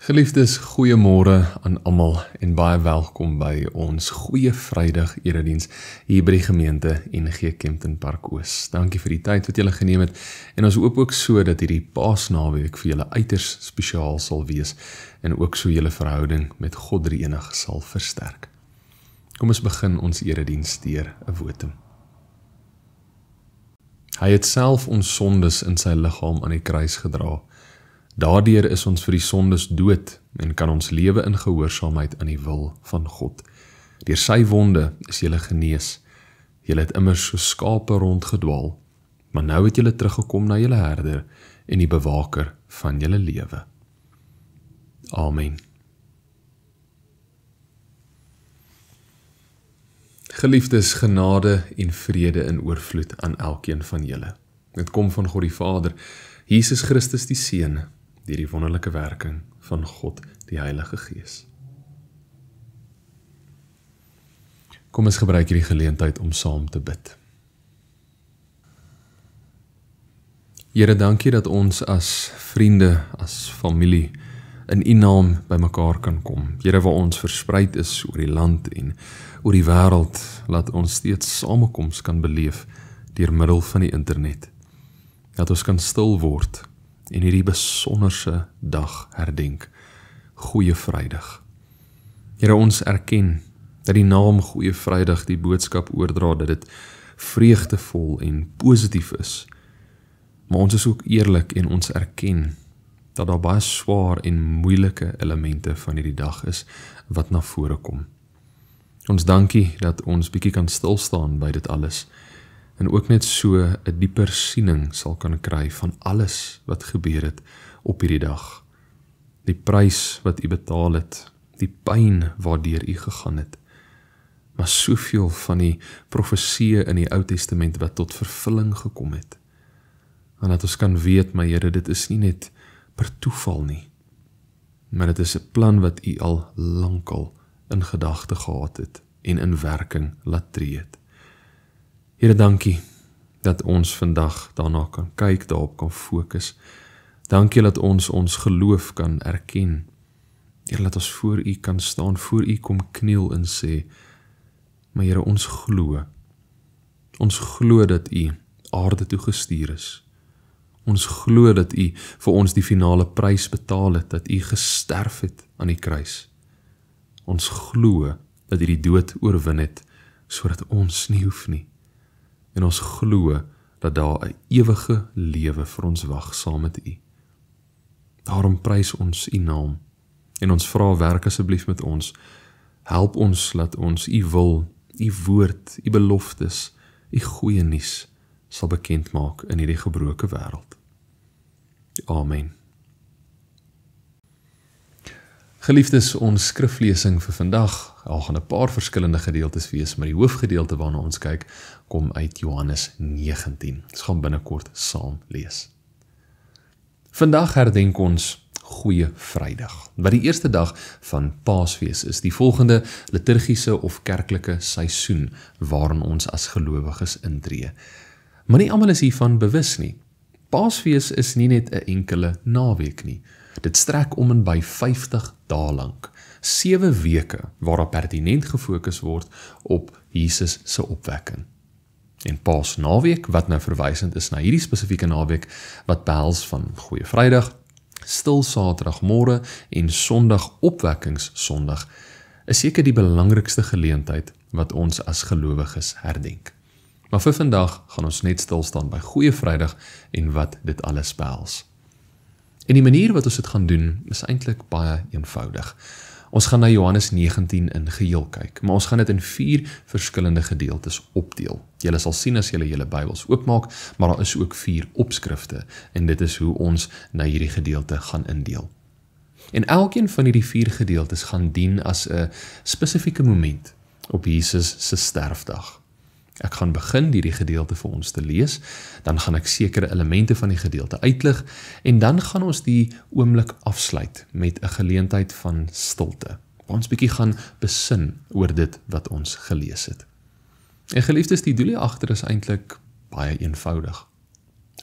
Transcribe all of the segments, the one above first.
Geliefdes, goeiemôre aan almal en baie welkom by ons Goeie Vrydag erediens hier by die gemeente NG Kempton Park Oos. Dankie vir die tyd wat julle geneem het en ons hoop ook so dat hierdie Paasnaweek vir julle uiters spesiaal sal wees en ook so julle verhouding met God Drie-enig sal versterk. Kom ons begin ons erediens deur 'n wotum. Hy het self ons sondes in sy liggaam aan die kruis gedra. Daardeur is ons vir die sondes dood en kan ons lewe in gehoorsaamheid aan die wil van God. Deur sy wonde is julle genees. Julle het immers so skape rondgedwaal, maar nou het julle teruggekom na julle herder en die bewaker van julle lewe. Amen. Geliefdes, genade en vrede in oorvloed aan elkeen van julle. Dit kom van God die Vader, Jesus Christus die Seun, deur die wonderlike werking van God die Heilige Gees. Kom ons gebruik hierdie geleentheid om saam te bid. Here, dankie dat ons as vriende, as familie, in U naam by mekaar kan kom. Here, waar ons verspreid is oor die land en oor die wêreld, laat ons steeds samekoms kan beleef deur middel van die internet. Dat ons kan stil word en hierdie besonderse dag herdenk, Goeie Vrydag. Here, ons erken dat die naam Goeie Vrydag die boodskap oordra dat dit vreugdevol en positief is. Maar ons is ook eerlik en ons erken dat daar baie swaar en moeilike elemente van hierdie dag is wat na vore kom. Ons dankie dat ons bietjie kan stilstaan by dit alles en ook net so 'n dieper siening sal kan kry van alles wat gebeur het op hierdie dag. Die prys wat U betaal het, die pyn waardeur U gegaan het, maar soveel van die profesieë in die Ou Testament wat tot vervulling gekom het. En dat ons kan weet, my Here, dit is nie net per toeval nie, maar dit is 'n plan wat U al lankal in gedagte gehad het en in werking laat tree het. Here, dankie dat ons vandag daarna kan kyk, daarop kan fokus. Dankie dat ons geloof kan erken. Here, laat ons voor U kan staan, voor U kom kniel en sê, maar Here, ons glo. Ons glo dat U aarde toe gestuur is. Ons glo dat U vir ons die finale prys betaal het, dat U gesterf het aan die kruis. Ons glo dat U die dood oorwin het, sodat ons nie hoef nie. En ons glo dat daar 'n ewige lewe vir ons wag saam met U. Daarom prys ons U naam en ons vra, werk asseblief met ons. Help ons, laat ons U wil, U woord, U beloftes, U goeie nuus sal bekend maak in hierdie gebroke wêreld. Amen. Geliefdes, ons skriflesing vir vandag, al gaan 'n paar verskillende gedeeltes wees, maar die hoofgedeelte waarna ons kyk, kom uit Johannes 19. Ons gaan binnekort saam lees. Vandag herdenk ons Goeie Vrydag, wat die eerste dag van Paasfees is, die volgende liturgiese of kerklike seisoen waarin ons as gelowiges intree. Maar nie almal is hiervan bewus nie. Paasfees is nie net 'n enkele naweek nie. Dit strek om en by 50 dae lank, 7 weke waar daar pertinent gefokus word op Jesus se opwekking. En Paasnaweek, wat nou verwysend is na hierdie spesifieke naweek, wat behels van Goeie Vrydag, Stil Saterdagmôre en Sondag Opwekkingssondag, is seker die belangrikste geleentheid wat ons as gelowiges herdenk. Maar vir vandag gaan ons net stil staan by Goeie Vrydag en wat dit alles behels. En die manier wat ons dit gaan doen is eintlik baie eenvoudig. Ons gaan na Johannes 19 in geheel kyk, maar ons gaan dit in 4 verskillende gedeeltes opdeel. Julle sal sien as julle julle Bybels oopmaak, maar daar is ook 4 opskrifte en dit is hoe ons na hierdie gedeelte gaan indeel. En elkeen van hierdie 4 gedeeltes gaan dien as 'n spesifieke moment op Jesus se sterfdag. Ek gaan begin hierdie gedeelte vir ons te lees, dan gaan ek sekere elemente van die gedeelte uitlig, en dan gaan ons die oomblik afsluit met 'n geleentheid van stilte, waar ons bietjie gaan besin oor dit wat ons gelees het. En geliefdes, die doel hier agter is eintlik baie eenvoudig.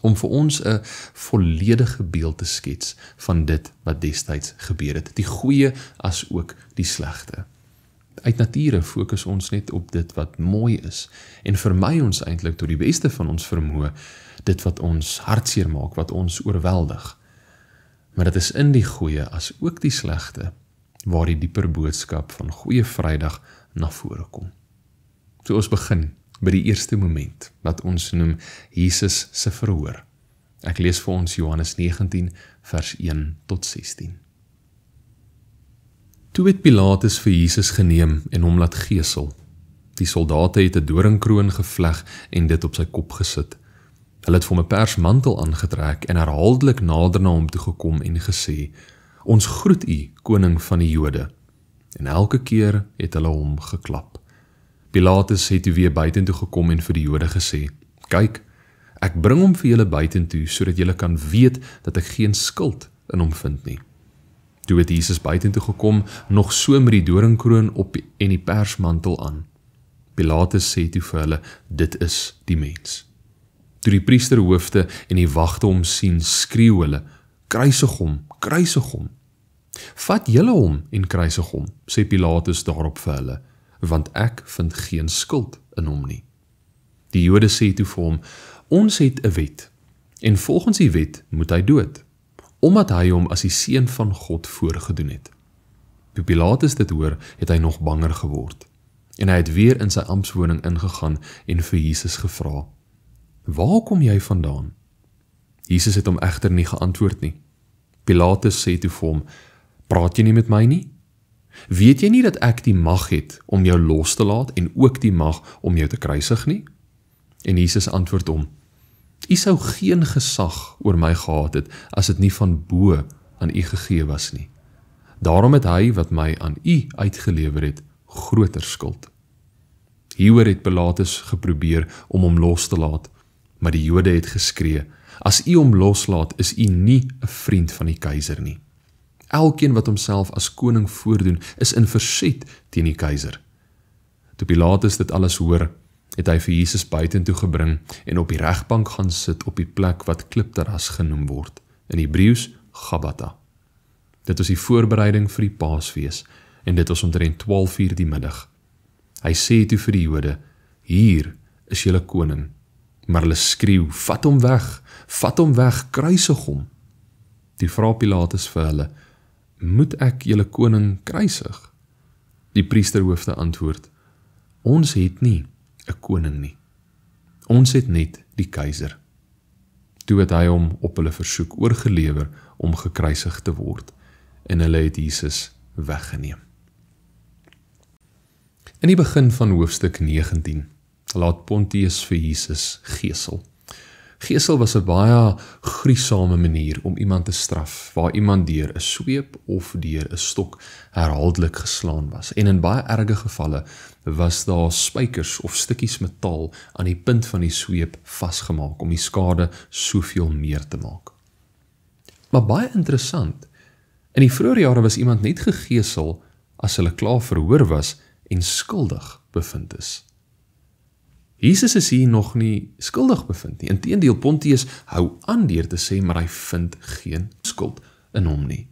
om vir ons 'n volledige beeld te skets van dit wat destyds gebeur het, die goeie as ook die slegte. Uit nature fokus ons net op dit wat mooi is en vermy ons eintlik tot die beste van ons vermoë dit wat ons hartseer maak, wat ons oorweldig. Maar dit is in die goeie as ook die slegte waar die dieper boodskap van Goeie Vrydag na vore kom. So ons begin by die eerste moment wat ons noem Jesus se verhoor. Ek lees vir ons Johannes 19 vers 1 tot 16. Toe het Pilatus vir Jesus geneem en hom laat gesel. Die soldate het 'n doringkroon gevleg en dit op sy kop gesit. Hulle het vir hom 'n persmantel aangetrek en herhaaldelik nader na hom toe gekom en gesê: "Ons groet u, koning van die Jode." En elke keer het hulle hom geklap. Pilatus het toe weer buitentoe gekom en vir die Jode gesê: "Kyk, ek bring hom vir julle buitentoe sodat julle kan weet dat ek geen skuld in hom vind nie." Toe het Jesus buitentoe gekom, nog so met die doringkroon op en die persmantel aan. Pilatus sê toe vir hulle: "Dit is die mens." Toe die priesterhoofde en die wagte hom sien, skreeu hulle: "Kruisig hom, kruisig hom." "Vat julle hom en kruisig hom," sê Pilatus daarop vir hulle, "want ek vind geen skuld in hom nie." Die Jode sê toe vir hom: "Ons het 'n wet, en volgens die wet moet hy dood, omdat hy hom as die seun van God voorgedoen het." Toe Pilatus dit hoor, het hy nog banger geword, en hy het weer in sy amptswoning ingegaan en vir Jesus gevra: "Waar kom jy vandaan?" Jesus het hom egter nie geantwoord nie. Pilatus sê toe vir hom: "Praat jy nie met my nie? Weet jy nie dat ek die mag het om jou los te laat en ook die mag om jou te kruisig nie?" En Jesus antwoord hom: "U sou geen gesag oor my gehad het as dit nie van bo aan u gegee was nie. Daarom het hy wat my aan u uitgelewer het groter skuld." Hieroor het Pilatus geprobeer om hom los te laat, maar die Jode het geskree: "As u hom loslaat, is u nie 'n vriend van die keiser nie. Elkeen wat homself as koning voordoen, is in verset teen die keiser." Toe Pilatus dit alles hoor, het hy vir Jesus buitentoe gebring en op die regbank gaan sit op die plek wat klipterras genoem word, in Hebreëus Gabata. Dit was die voorbereiding vir die Paasfees en dit was omtrent 12:00 die middag. Hy sê toe vir die Jode: "Hier is julle koning." Maar hulle skreeu: vat hom weg, kruisig hom." Toe vra Pilatus vir hulle: "Moet ek julle koning kruisig?" Die priesterhoofde antwoord: "Ons het nie 'n koning nie. Ons het net die keiser." Toe het hy hom op hulle versoek oorgelewer om gekruisig te word, en hulle het Jesus weggeneem. In die begin van hoofstuk 19 laat Pontius vir Jesus gesel. Gesel was 'n baie gruisame manier om iemand te straf, waar iemand deur 'n sweep of deur 'n stok herhaaldelik geslaan was. En in baie erge gevalle was daar spykers of stukkies metaal aan die punt van die sweep vasgemaak om die skade soveel meer te maak. Maar baie interessant, in die vroeë jare was iemand net gegesel as hulle klaar verhoor was en skuldig bevind is. Jesus is hier nog nie skuldig bevind nie. Inteendeel, Pontius hou aan deur te sê, maar hy vind geen skuld in hom nie.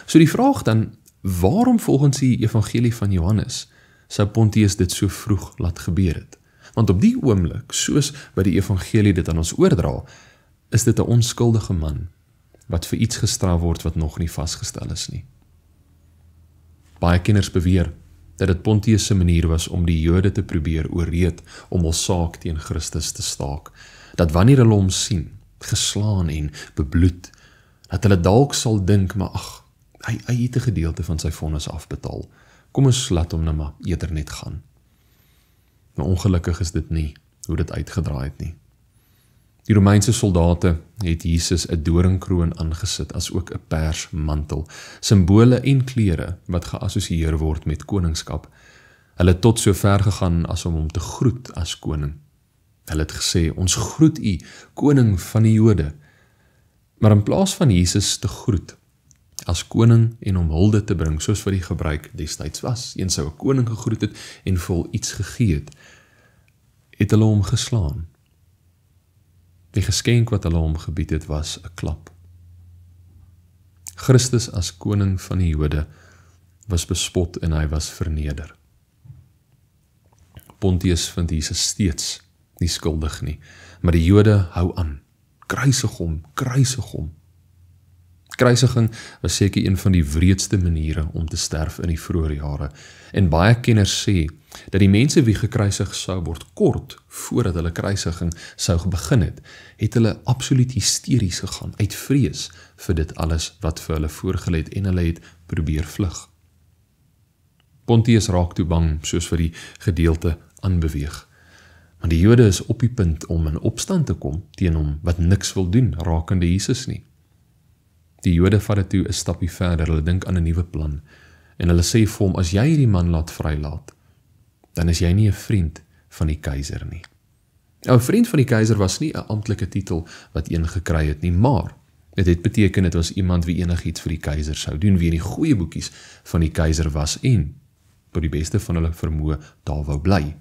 So die vraag dan, waarom volgens die evangelie van Johannes sou Pontius dit so vroeg laat gebeur het? Want op die oomblik, soos by die evangelie dit aan ons oordra, is dit 'n onskuldige man wat vir iets gestraf word wat nog nie vasgestel is nie. Baie kenners beweer dat dit Pontius se manier was om die Jode te probeer oorreed om hul saak teen Christus te staak, dat wanneer hulle hom sien, geslaan en bebloed, dat hulle dalk sal dink, maar ag, hy het 'n gedeelte van sy vonnis afbetaal, kom ons laat hom nou maar eerder net gaan. Maar ongelukkig is dit nie hoe dit uitgedraai het nie. Die Romeinse soldate het Jesus 'n doringkroon aangesit, as ook 'n persmantel, simbole en klere wat geassosieer word met koningskap. Hulle het tot so ver gegaan as om hom te groet as koning. Hulle het gesê: "Ons groet u, koning van die Jode." Maar in plaas van Jesus te groet as koning en om hulde te bring, soos wat die gebruik destyds was, een sou 'n koning gegroet het en vol iets gegee het hulle hom geslaan. Die geskenk wat hulle hom gebied het was 'n klap. Christus as koning van die Jode was bespot en hy was verneder. Pontius vind Jesus steeds nie skuldig nie, maar die Jode hou aan. Kruisig hom, kruisig hom. Kruisiging was seker een van die wreedste maniere om te sterf in die vroeë jare, en baie kenners sê dat die mense wie gekruisig sou word kort voordat hulle kruisiging sou begin het hulle absoluut hysteries gegaan, uit vrees vir dit alles wat vir hulle voorgelê het en hulle het probeer vlug. Pontius raak toe bang, soos vir die gedeelte aanbeweeg. Want die Jode is op die punt om in opstand te kom teen hom wat niks wil doen rakende Jesus nie. Die Jode vat dit toe 'n stapie verder, hulle dink aan 'n nuwe plan, en hulle sê vir hom, as jy hierdie man laat vrylaat, dan is jy nie 'n vriend van die keiser nie. Nou, 'n vriend van die keiser was nie 'n amptelike titel wat een gekry het nie, maar dit het beteken dit was iemand wie enigiets vir die keiser sou doen, wie in die goeie boekies van die keiser was en tot die beste van hulle vermoë daar wou bly.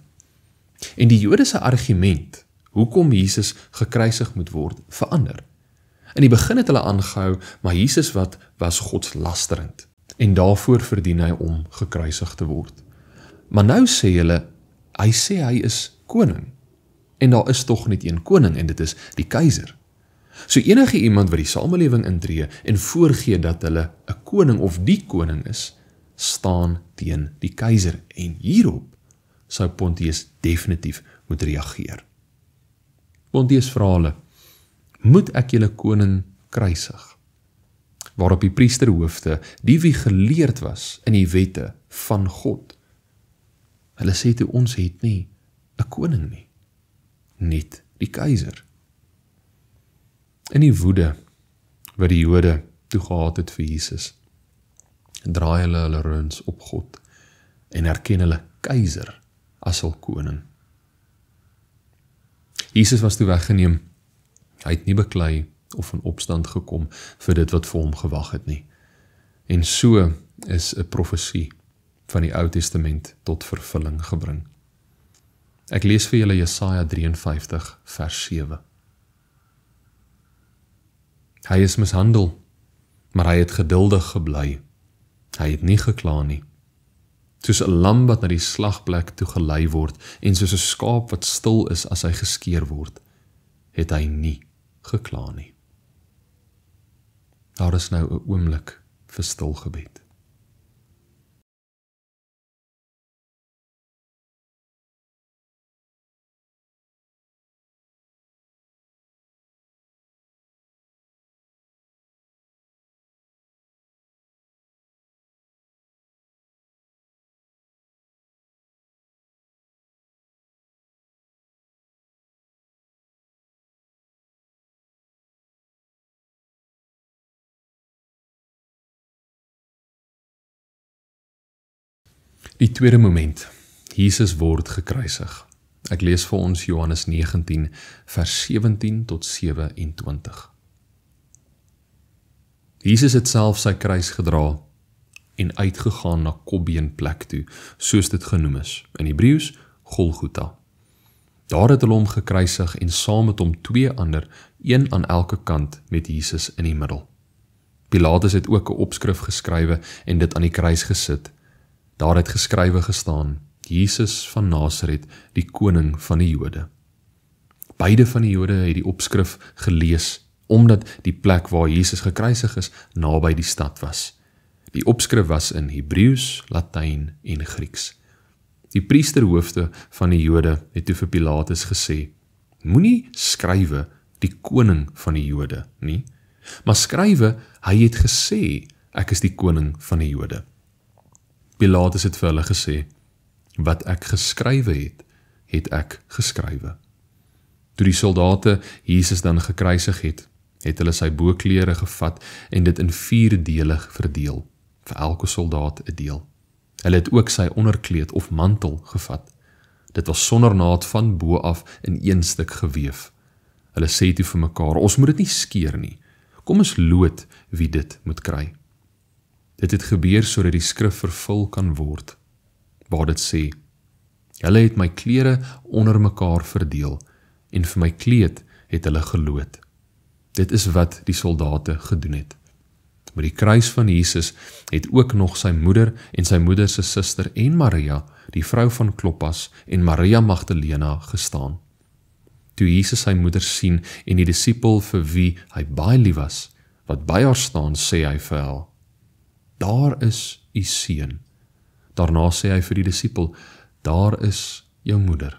En die Jode se argument, hoekom Jesus gekruisig moet word, verander. In die begin het hulle aangehou, maar Jesus was godslasterend, en daarvoor verdien hy om gekruisig te word. Maar nou sê hulle, hy is koning, en daar is tog net een koning, en dit is die keiser. So enige iemand wat die samelewing intree en voorgee dat hulle 'n koning of die koning is, staan teen die keiser, en hierop sou Pontius definitief moet reageer. Pontius vra hulle, moet ek julle koning kruisig? Waarop die priesterhoofde, die wie geleerd was in die wette van God, hulle sê toe, ons het nie 'n koning nie, net die keiser. In die woede wat die Jode toe gehad het vir Jesus, draai hulle reuns op God en erken hulle keiser as hul koning. Jesus was toe weggeneem, hy het nie beklei of in opstand gekom vir dit wat vir hom gewag het nie. En so is 'n profesie van die Ou Testament tot vervulling gebring. Ek lees vir julle Jesaja 53 vers 7. Hy is mishandel, maar hy het geduldig gebly. Hy het nie gekla nie. Soos 'n lam wat na die slagplek toe gelei word, en soos 'n skaap wat stil is as hy geskeer word, het hy nie gekla nie. Daar is nou 'n oomblik vir stil gebed. Die tweede moment, Jesus word gekruisig. Ek lees vir ons Johannes 19, vers 17 tot 27. Jesus het self sy kruis gedra en uitgegaan na Kopbeenplek toe, soos dit genoem is, in Hebreëus Golgotha. Daar het hulle hom gekruisig en saam met hom 2 ander, een aan elke kant met Jesus in die middel. Pilatus het ook 'n opskrif geskrywe en dit aan die kruis gesit. Daar het geskrywe gestaan, Jesus van Nasaret, die koning van die Jode. Beide van die Jode het die opskrif gelees, omdat die plek waar Jesus gekruisig is, naby die stad was. Die opskrif was in Hebreëus, Latyn en Grieks. Die priesterhoofde van die Jode het toe vir Pilatus gesê, moenie skrywe die koning van die Jode nie, maar skrywe, hy het gesê, ek is die koning van die Jode. Pilatus het vir hulle gesê, wat ek geskrywe het, het ek geskrywe. Toe die soldate Jesus dan gekruisig het hulle sy boklere gevat en dit in 4 dele verdeel, vir elke soldaat 'n deel. Hulle het ook sy onderkleed of mantel gevat. Dit was sonder naad van bo af in 1 stuk geweef. Hulle sê toe vir mekaar, ons moet dit nie skeer nie. Kom ons loot wie dit moet kry. Dit het gebeur sodat die skrif vervul kan word, waar dit sê, hulle het my klere onder mekaar verdeel, en vir my kleed het hulle geloot. Dit is wat die soldate gedoen het. By die kruis van Jesus het ook nog sy moeder en sy moeder se suster en Maria, die vrou van Kloppas en Maria Magdalena gestaan. Toe Jesus sy moeder sien en die disipel vir wie hy baie lief was, wat by haar staan, sê hy vir haar, daar is u seun. Daarna sê hy vir die disipel, daar is jou moeder.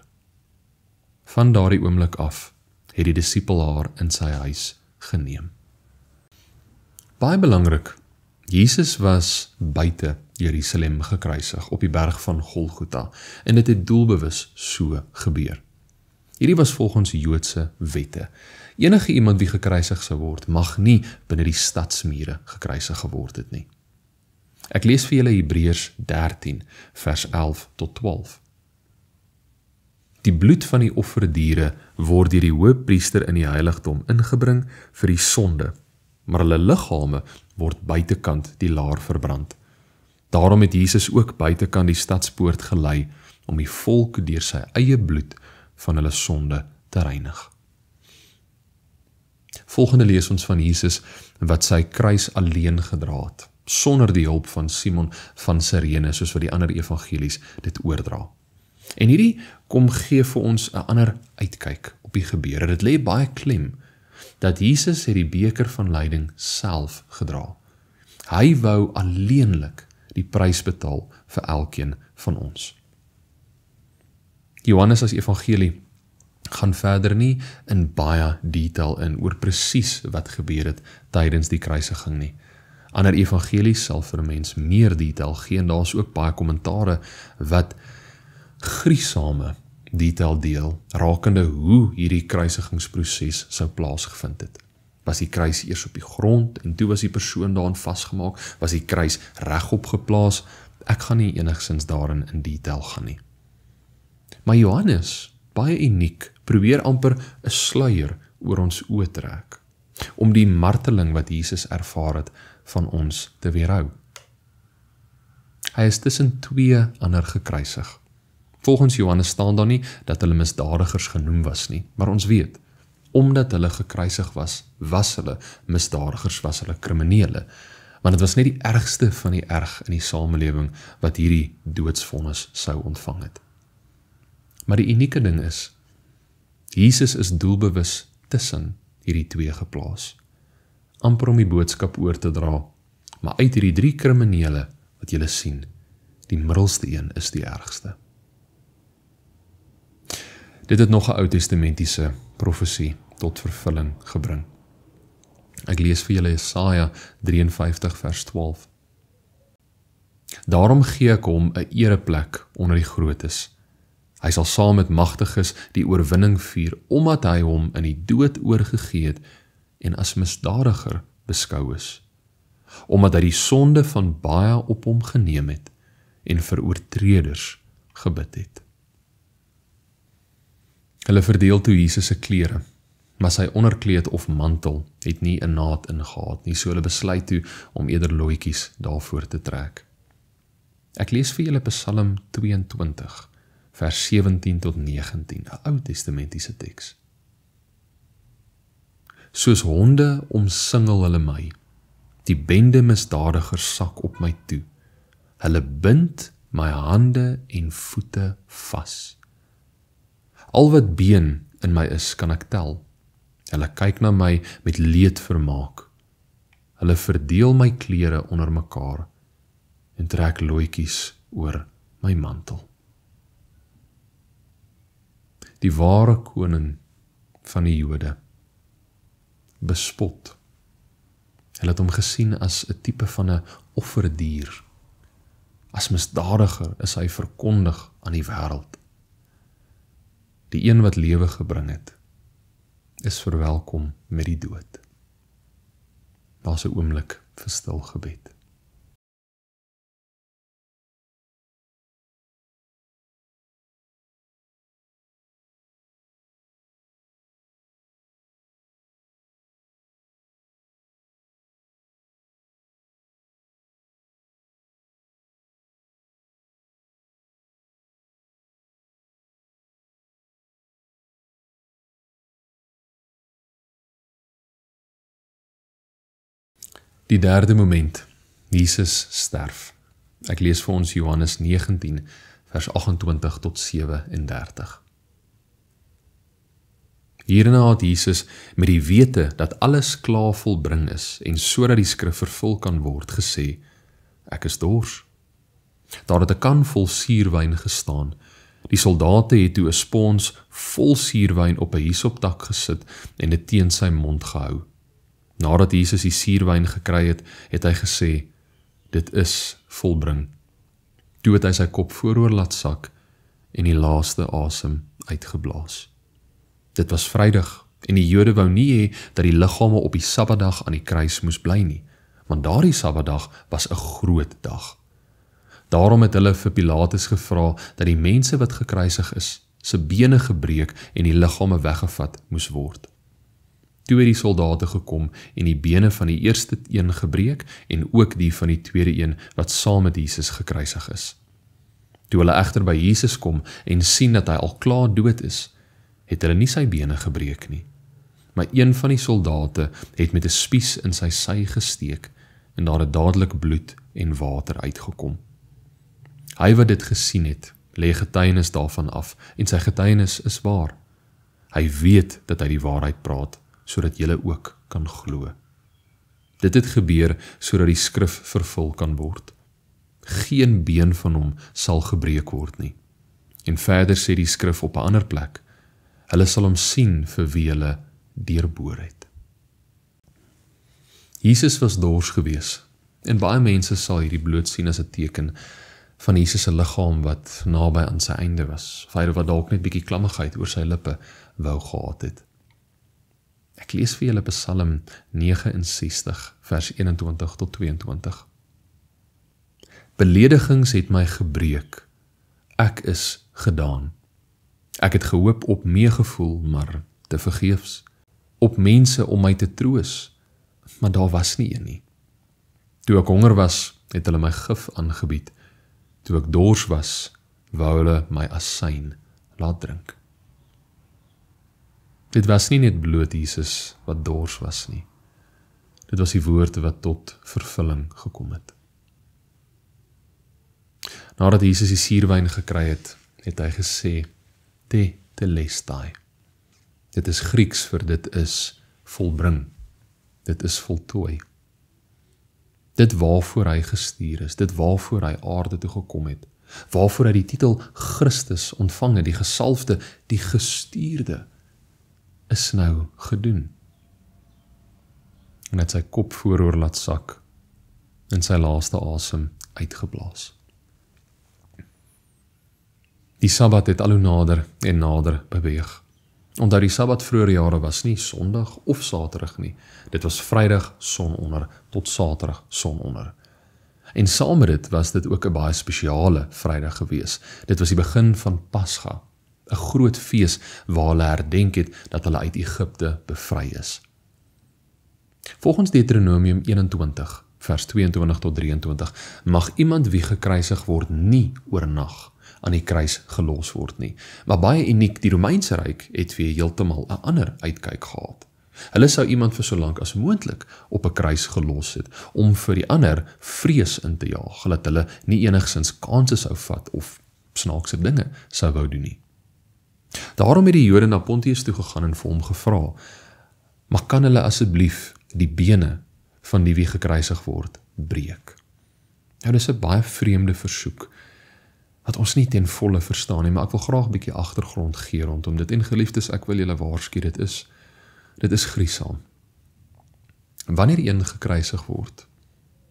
Van daardie oomblik af het die disipel haar in sy huis geneem. Baie belangrik, Jesus was buite Jerusalem gekruisig op die berg van Golgotha en dit het doelbewus so gebeur. Hierdie was volgens Joodse wette. Enige iemand wie gekruisig sou word, mag nie binne die stadsmure gekruisig geword het nie. Ek lees vir julle Hebreërs 13 vers 11 tot 12. Die bloed van die offerdiere word deur die hoëpriester in die heiligdom ingebring vir die sonde, maar hulle liggame word buitekant die laar verbrand. Daarom het Jesus ook buitekant die stadspoort gelei om die volk deur sy eie bloed van hulle sonde te reinig. Volgende lees ons van Jesus wat sy kruis alleen gedra het, sonder die hulp van Simon van Sirene, soos wat die ander evangelies dit oordra. En hierdie kom gee vir ons 'n ander uitkyk op die gebeure. Dit lê baie klem dat Jesus het die beker van lyding self gedra. Hy wou alleenlik die prys betaal vir elkeen van ons. Johannes as evangelie gaan verder nie in baie detail in oor presies wat gebeur het tydens die kruisiging nie. Ander evangelies sal vir 'n mens meer detail gee en daar is ook baie kommentare wat gruisame detail deel rakende hoe hierdie kruisigingsproses sou plaasgevind het. Was die kruis eers op die grond en toe was die persoon daarin vasgemaak? Was die kruis regop geplaas? Ek gaan nie enigsins daarin in detail gaan nie. Maar Johannes, baie uniek, probeer amper 'n sluier oor ons oë trek, om die marteling wat Jesus ervaar het van ons te weerhou. Hy is tussen twee ander gekruisig. Volgens Johannes staan daar nie dat hulle misdadigers genoem was nie, maar ons weet, omdat hulle gekruisig was, was hulle misdadigers, was hulle kriminele, want dit was net die ergste van die erg in die samelewing wat hierdie doodsvonnis sou ontvang het. Maar die unieke ding is, Jesus is doelbewus tussen hierdie twee geplaas, amper om die boodskap oor te dra, maar uit hierdie drie kriminele wat julle sien, die middelste een is die ergste. Dit het nog 'n Ou Testamentiese profesie tot vervulling gebring. Ek lees vir julle Jesaja 53 vers 12. Daarom gee ek hom 'n ereplek onder die grootes. Hy sal saam met magtiges die oorwinning vier, omdat hy hom in die dood oorgegee het en as misdadiger beskou is, omdat hy die sonde van baie op hom geneem het en vir oortreders gebid het. Hulle verdeel toe Jesus se klere, maar sy onderkleed of mantel het nie 'n naad ingehaat nie, so hulle besluit toe om eerder looitjies daarvoor te trek. Ek lees vir julle Psalm 22, vers 17 tot 19, 'n Ou Testamentiese teks. Soos honde omsingel hulle my, die bende misdadigers sak op my toe. Hulle bind my hande en voete vas. Al wat been in my is, kan ek tel. Hulle kyk na my met leed vermaak. Hulle verdeel my klere onder mekaar en trek looitjies oor my mantel. Die ware koning van die Jode bespot. Hulle het hom gesien as 'n tipe van 'n offerdier. As misdadiger is hy verkondig aan die wêreld. Die een wat lewe gebring het, is verwelkom met die dood. Daar's 'n oomblik vir stil gebed. Die derde moment, Jesus sterf. Ek lees vir ons Johannes 19, vers 28 tot 37. Hierna het Jesus met die wete dat alles klaar volbring is en sodat die skrif vervul kan word gesê, ek is dors. Daar het 'n kan vol suurwyn gestaan. Die soldate het toe 'n spons vol suurwyn op 'n hisoptak gesit en dit teen sy mond gehou. Nadat Jesus die suurwyn gekry het, het hy gesê, dit is volbring. Toe het hy sy kop vooroor laat sak en die laaste asem uitgeblaas. Dit was Vrydag en die Jode wou nie hê dat die liggame op die Sabbatdag aan die kruis moes bly nie, want daardie Sabbatdag was 'n groot dag. Daarom het hulle vir Pilatus gevra dat die mense wat gekruisig is, se bene gebreek en die liggame weggevat moes word. Toe het die soldate gekom en die bene van die eerste een gebreek en ook die van die tweede een wat saam met Jesus gekruisig is. Toe hulle egter by Jesus kom en sien dat hy al klaar dood is, het hulle nie sy bene gebreek nie. Maar een van die soldate het met 'n spies in sy sy gesteek en daar het dadelik bloed en water uitgekom. Hy wat dit gesien het, lê getuienis daarvan af en sy getuienis is waar. Hy weet dat hy die waarheid praat, sodat julle ook kan glo. Dit het gebeur sodat die skrif vervul kan word. Geen been van hom sal gebreek word nie. En verder sê die skrif op 'n ander plek, hulle sal hom sien vir wie hulle deurboor het. Jesus was dors gewees, en baie mense sal hierdie bloot sien as 'n teken van Jesus se liggaam wat naby aan sy einde was, of hy wat dalk net bietjie klammigheid oor sy lippe wou gehad het. Ek lees vir julle Psalm 69, vers 21 tot 22. Beledigings het my gebreek, ek is gedaan. Ek het gehoop op meegevoel, maar te vergeefs. Op mense om my te troos, maar daar was nie een nie. Toe ek honger was, het hulle my gif aangebied. Toe ek dors was, wou hulle my asyn laat drink. Dit was nie net bloot Jesus wat dors was nie. Dit was die woorde wat tot vervulling gekom het. Nadat Jesus die suurwyn gekry het, het hy gesê, te telestai. Dit is Grieks vir dit is volbring. Dit is voltooi. Dit waarvoor hy gestuur is, dit waarvoor hy aarde toe gekom het, waarvoor hy die titel Christus ontvang het, die gesalfde, die gestuurde, is nou gedoen. En het sy kop vooroor laat sak en sy laaste asem uitgeblaas. Die Sabbat het al hoe nader en nader beweeg. Onthou die Sabbat vroeër jare was nie Sondag of Saterdag nie. Dit was Vrydag sononder tot Saterdag sononder. En saam met dit was dit ook 'n baie spesiale Vrydag gewees. Dit was die begin van Pasga, 'n groot fees waar hulle herdenk het dat hulle uit Egipte bevry is. Volgens Deuteronomium 21, vers 22 tot 23, mag iemand wie gekruisig word nie oornag aan die kruis gelos word nie. Maar baie uniek, die Romeinse ryk het weer heeltemal 'n ander uitkyk gehad. Hulle sou iemand vir so lank as moontlik op 'n kruis gelos het, om vir die ander vrees in te jaag, dat hulle nie enigsins kanse sou vat of snaakse dinge sou wou doen nie. Daarom het die Jode na Pontius toe gegaan en vir hom gevra, maar kan hulle asseblief die bene van die wie gekruisig word breek? Nou, dis 'n baie vreemde versoek, wat ons nie ten volle verstaan nie, maar ek wil graag 'n bietjie agtergrond gee rondom dit. En geliefdes, ek wil julle waarsku, dit is gruisam. Wanneer een gekruisig word,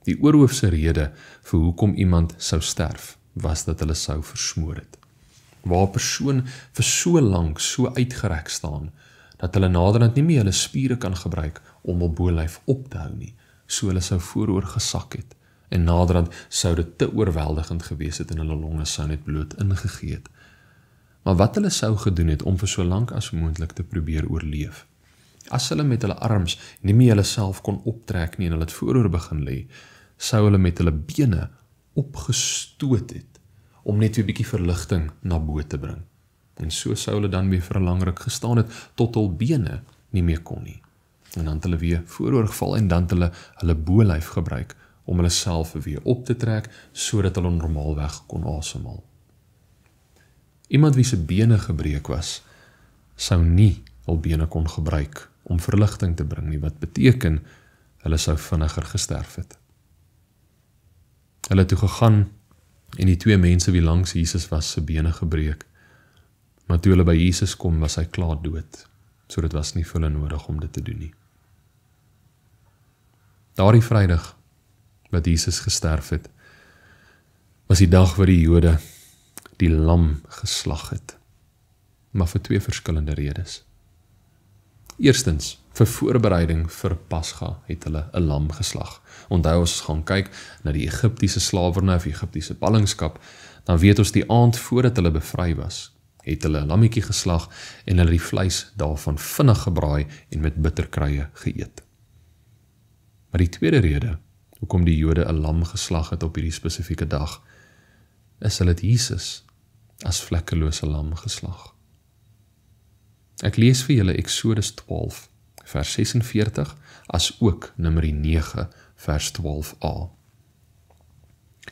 die oorhoofse rede vir hoekom iemand sou sterf, was dat hulle sou versmoor het. Waar 'n persoon vir so lank so uitgerek staan, dat hulle naderhand nie meer hulle spiere kan gebruik om hul bolyf op te hou nie, so hulle sou vooroor gesak het. En naderhand sou dit te oorweldigend gewees het en hulle longe sou net bloot ingegee het. Maar wat hulle sou gedoen het om vir so lank as moontlik te probeer oorleef, as hulle met hulle arms nie meer hulle self kon optrek nie en hulle het vooroor begin lê, sou hulle met hulle bene opgestoot het, om net weer bietjie verligting na bo te bring. En so sou hulle dan weer vir 'n lang ruk gestaan het, tot hul bene nie meer kon nie. en dan het hulle weer vooroor geval en dan het hulle bolyf gebruik om hulle self weer op te trek sodat hulle normaalweg kon asemhaal. Iemand wie se bene gebreek was, sou nie hul bene kon gebruik om verligting te bring nie, wat beteken hulle sou vinniger gesterf het. Hulle het toe gegaan en die 2 mense wie langs Jesus was se bene gebreek, maar toe hulle by Jesus kom was hy klaar dood, so dit was nie vir hulle nodig om dit te doen nie. Daardie Vrydag wat Jesus gesterf het, was die dag wat die Jode die lam geslag het, maar vir 2 verskillende redes. Eerstens, vir voorbereiding vir Pasga het hulle 'n lam geslag. Onthou as ons gaan kyk na die Egiptiese slawerny of Egiptiese ballingskap, dan weet ons die aand voordat hulle bevry was, het hulle 'n lammetjie geslag en hulle die vleis daarvan vinnig gebraai en met bitterkruie geëet. Maar die tweede rede, hoekom die Jode 'n lam geslag het op hierdie spesifieke dag, is hulle het Jesus as vlekkelose lam geslag. Ek lees vir julle Eksodus 12, vers 46, as ook Numeri 9, vers 12a.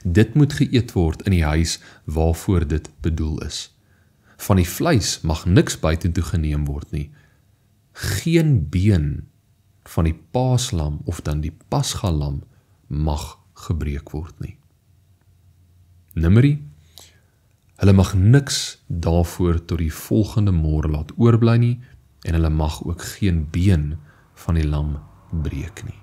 Dit moet geëet word in die huis waarvoor dit bedoel is. Van die vleis mag niks buitentoe geneem word nie. Geen been van die paaslam of dan die pasgalam mag gebreek word nie. Numeri, hulle mag niks daarvoor tot die volgende môre laat oorbly nie en hulle mag ook geen been van die lam breek nie.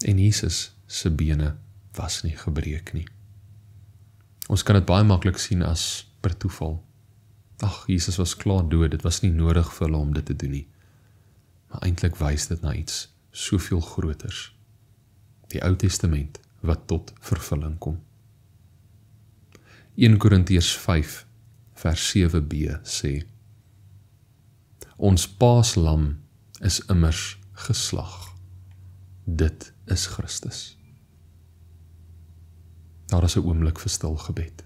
En Jesus se bene was nie gebreek nie. Ons kan dit baie maklik sien as per toeval. Ag, Jesus was klaar dood, dit was nie nodig vir hulle om dit te doen nie. Maar eintlik wys dit na iets soveel groters. Die Ou Testament wat tot vervulling kom. 1 Korintiërs 5 vers 7b sê: Ons paaslam is immers geslag. Dit is Christus. Daar is 'n oomblik vir stil gebed.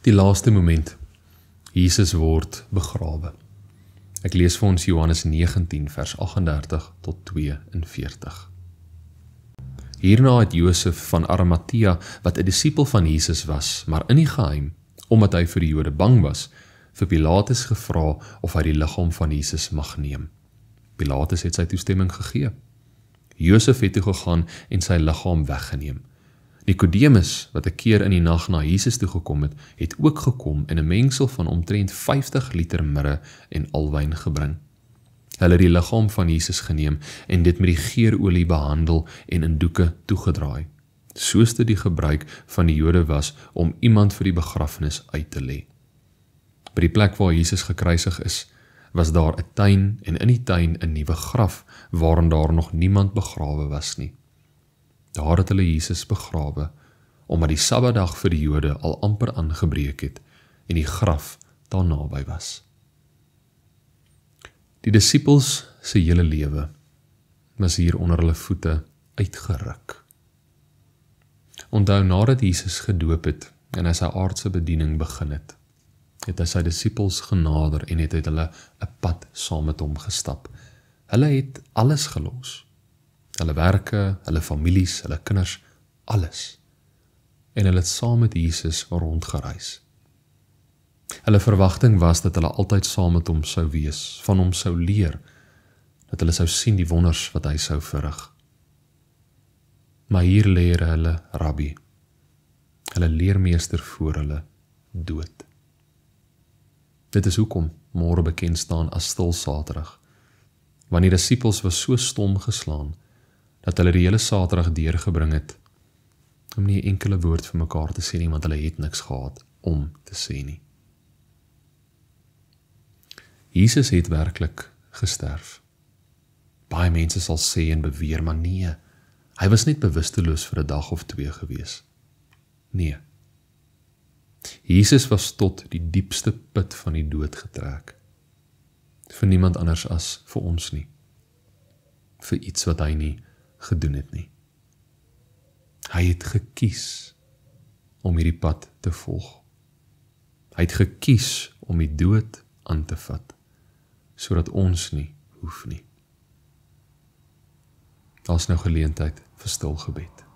Die laaste moment, Jesus word begrawe. Ek lees vir ons Johannes 19 vers 38 tot 42. Hierna het Josef van Arimatea, wat 'n disipel van Jesus was, maar in die geheim, omdat hy vir die Jode bang was, vir Pilatus gevra of hy die liggaam van Jesus mag neem. Pilatus het sy toestemming gegee. Josef het toe gegaan en sy liggaam weggeneem. Nikodemus, wat 'n keer in die nag na Jesus toe gekom het, het ook gekom en 'n mengsel van omtrent 50 liter mirre en alwyn gebring. Hulle het die liggaam van Jesus geneem en dit met die geurolie behandel en in doeke toegedraai, soos dit die gebruik van die Jode was om iemand vir die begrafnis uit te lê. By die plek waar Jesus gekruisig is, was daar 'n tuin en in die tuin 'n nuwe graf waarin daar nog niemand begrawe was nie. Daar het hulle Jesus begrawe, omdat die Sabbatdag vir die Jode al amper aangebreek het en die graf daar naby was. Die disippels se hele lewe was hier onder hulle voete uitgeruk. Onthou, nadat Jesus gedoop het en hy sy aardse bediening begin het hy sy disippels genader en het hulle 'n pad saam met hom gestap. Hulle het alles gelos. Hulle werke, hulle families, hulle kinders, alles. En hulle het saam met Jesus rondgereis. Hulle verwagting was dat hulle altyd saam met hom sou wees, van hom sou leer, dat hulle sou sien die wonders wat hy sou verrig. Maar hier lê hulle rabbi, hulle leermeester voor hulle dood. Dit is hoekom môre bekend staan as Stil Saterdag, want die disippels was so stom geslaan, dat hulle die hele Saterdag deurgebring het, om nie 'n enkele woord vir mekaar te sê nie, want hulle het niks gehad om te sê nie. Jesus het werklik gesterf, Baie mense sal sê en beweer, maar nee, hy was net bewusteloos vir 'n dag of 2 gewees. Nee. Jesus was tot die diepste put van die dood getrek. Vir niemand anders as vir ons nie. Vir iets wat hy nie gedoen het nie. Hy het gekies om hierdie pad te volg. Hy het gekies om die dood aan te vat, sodat ons nie hoef nie. Daar's nou geleentheid vir stil gebed.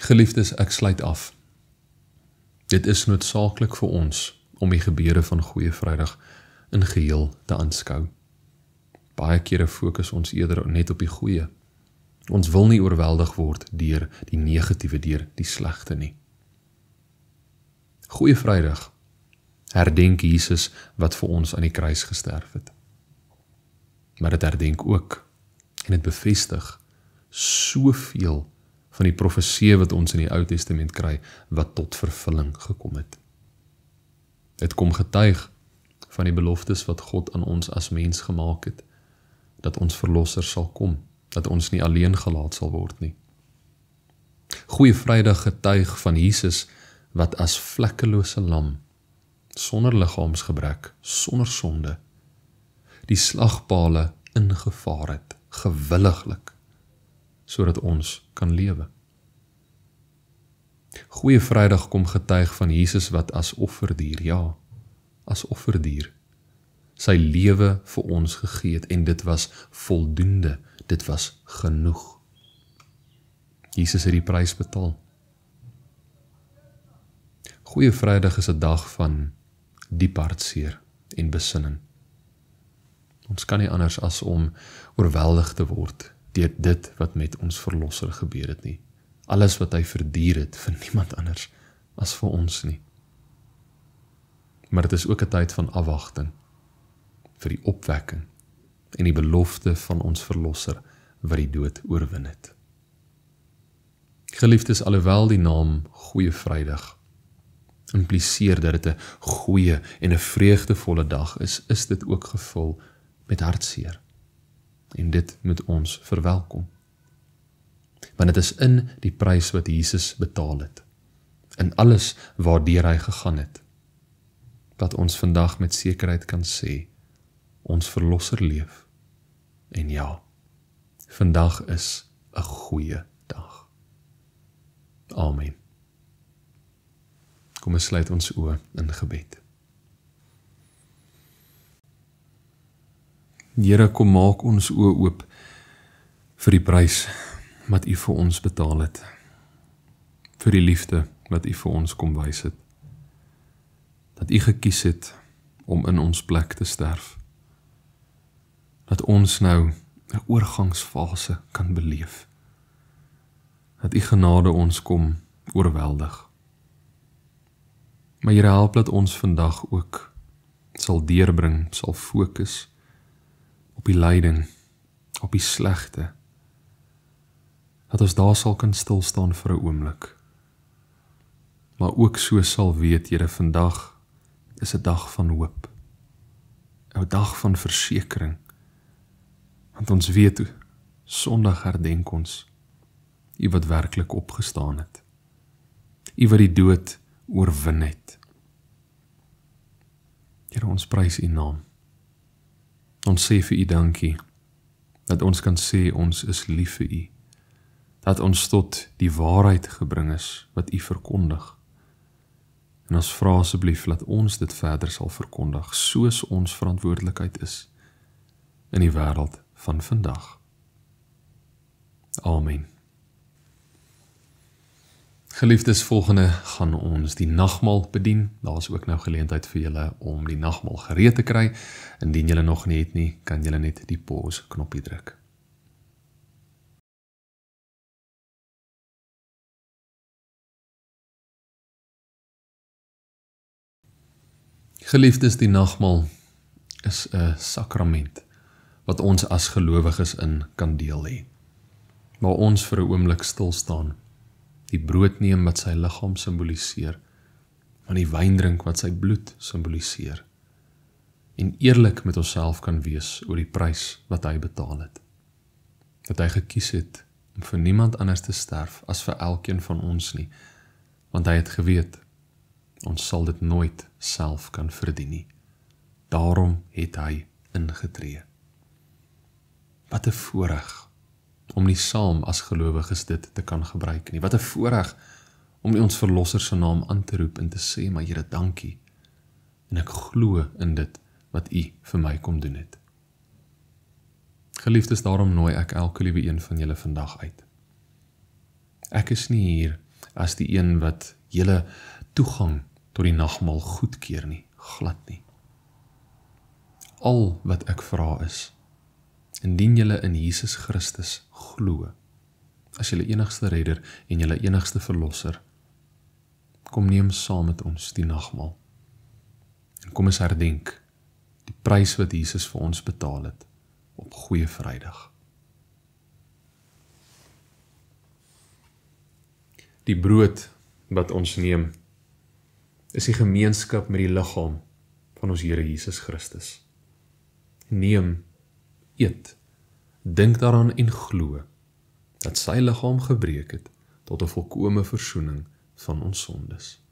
Geliefdes, ek sluit af. Dit is noodsaaklik vir ons om die gebeure van Goeie Vrydag in geheel te aanskou. Baie kere fokus ons eerder net op die goeie. Ons wil nie oorweldig word deur die negatiewe, deur die slegte nie. Goeie Vrydag herdenk Jesus wat vir ons aan die kruis gesterf het. Maar dit herdenk ook en dit bevestig soveel van die profeseë wat ons in die Ou Testament kry, wat tot vervulling gekom het. Dit kom getuig van die beloftes wat God aan ons as mens gemaak het, dat ons verlosser sal kom, dat ons nie alleen gelaat sal word nie. Goeie Vrydag getuig van Jesus wat as vlekkelose lam, sonder liggaamsgebrek, sonder sonde, die slagpale ingevaar het, gewilliglik, sodat ons kan lewe. Goeie Vrydag kom getuig van Jesus wat as offerdier, ja, as offerdier, sy lewe vir ons gegee het, en dit was voldoende, dit was genoeg. Jesus het die prys betaal. Goeie Vrydag is 'n dag van diep hartseer en besinning. Ons kan nie anders as om oorweldig te word deur dit wat met ons verlosser gebeur het nie. Alles wat hy verduur het vir niemand anders as vir ons nie. Maar dit is ook 'n tyd van afwagting vir die opwekking en die belofte van ons verlosser wat die dood oorwin het. Geliefdes, alhoewel die naam Goeie Vrydag impliseer dat dit 'n goeie en 'n vreugdevolle dag is dit ook gevul met hartseer. En dit moet ons verwelkom. Want dit is in die prys wat Jesus betaal het, in alles waardeur hy gegaan het, dat ons vandag met sekerheid kan sê, ons verlosser leef. En ja, vandag is 'n goeie dag. Amen. Kom ons sluit ons oë in gebed. Here, kom maak ons oë oop vir die prys wat U vir ons betaal het, vir die liefde wat U vir ons kom wys het, dat U gekies het om in ons plek te sterf, dat ons nou 'n oorgangsfase kan beleef, dat U genade ons kom oorweldig. Maar Here, help dat ons vandag ook sal deurbring, sal fokus op die lyding, op die slegte, dat ons daar sal kan stilstaan vir 'n oomblik, maar ook so sal weet, Here, vandag is 'n dag van hoop, 'n dag van versekering, want ons weet, Sondag herdenk ons, U wat werklik opgestaan het, U wat die dood oorwin het. Here, ons prys U naam. Ons sê vir U dankie, dat ons kan sê ons is lief vir U, dat ons tot die waarheid gebring is wat U verkondig. En ons vra asseblief dat ons dit verder sal verkondig, soos ons verantwoordelikheid is in die wêreld van vandag. Amen. Geliefdes, volgende gaan ons die nagmaal bedien. Daar is ook nou geleentheid vir julle om die nagmaal gereed te kry. Indien julle nog nie het nie, kan julle net die pause knoppie druk. Geliefdes, die nagmaal is 'n sakrament wat ons as gelowiges in kan deel hê. Waar ons vir 'n oomblik stil staan, die brood neem wat sy liggaam simboliseer, maar die wyn drink wat sy bloed simboliseer, en eerlik met onsself kan wees oor die prys wat hy betaal het. Dat hy gekies het om vir niemand anders te sterf as vir elkeen van ons nie, want hy het geweet, ons sal dit nooit self kan verdien nie. Daarom het hy ingetree. Wat 'n voorreg om nie saam as gelowiges dit te kan gebruik nie. Wat 'n voorreg om nie ons verlosser se naam aan te roep en te sê, maar Here, dankie. En ek glo in dit wat U vir my kom doen het. Geliefdes, daarom nooi ek elke liewe een van julle vandag uit. Ek is nie hier as die een wat julle toegang tot die nagmaal goedkeur nie, glad nie. Al wat ek vra is, indien julle in Jesus Christus glo, as julle enigste redder en julle enigste verlosser, kom neem saam met ons die nagmaal. En kom ons herdenk die prys wat Jesus vir ons betaal het op Goeie Vrydag. Die brood wat ons neem, is die gemeenskap met die liggaam van ons Here Jesus Christus. Neem, eet, dink daaraan en glo, dat sy liggaam gebreek het tot 'n volkome versoening van ons sondes.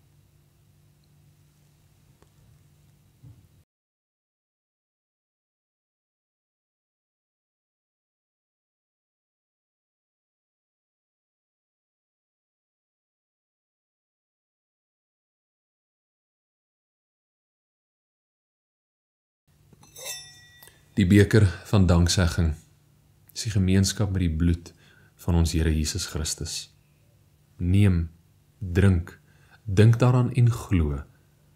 Die beker van danksegging is die gemeenskap met die bloed van ons Here Jesus Christus. Neem, drink, dink daaraan en glo,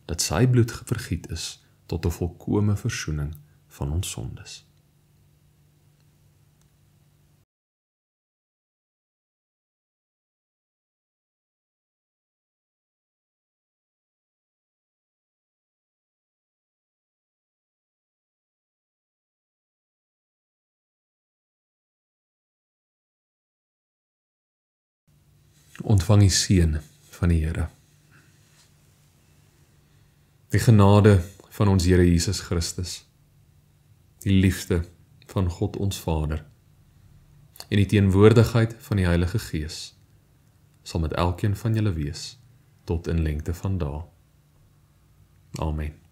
dat sy bloed vergiet is tot 'n volkome versoening van ons sondes. Ontvang die seën van die Here. Die genade van ons Here Jesus Christus, die liefde van God ons Vader en die teenwoordigheid van die Heilige Gees sal met elkeen van julle wees tot in lengte van dae. Amen.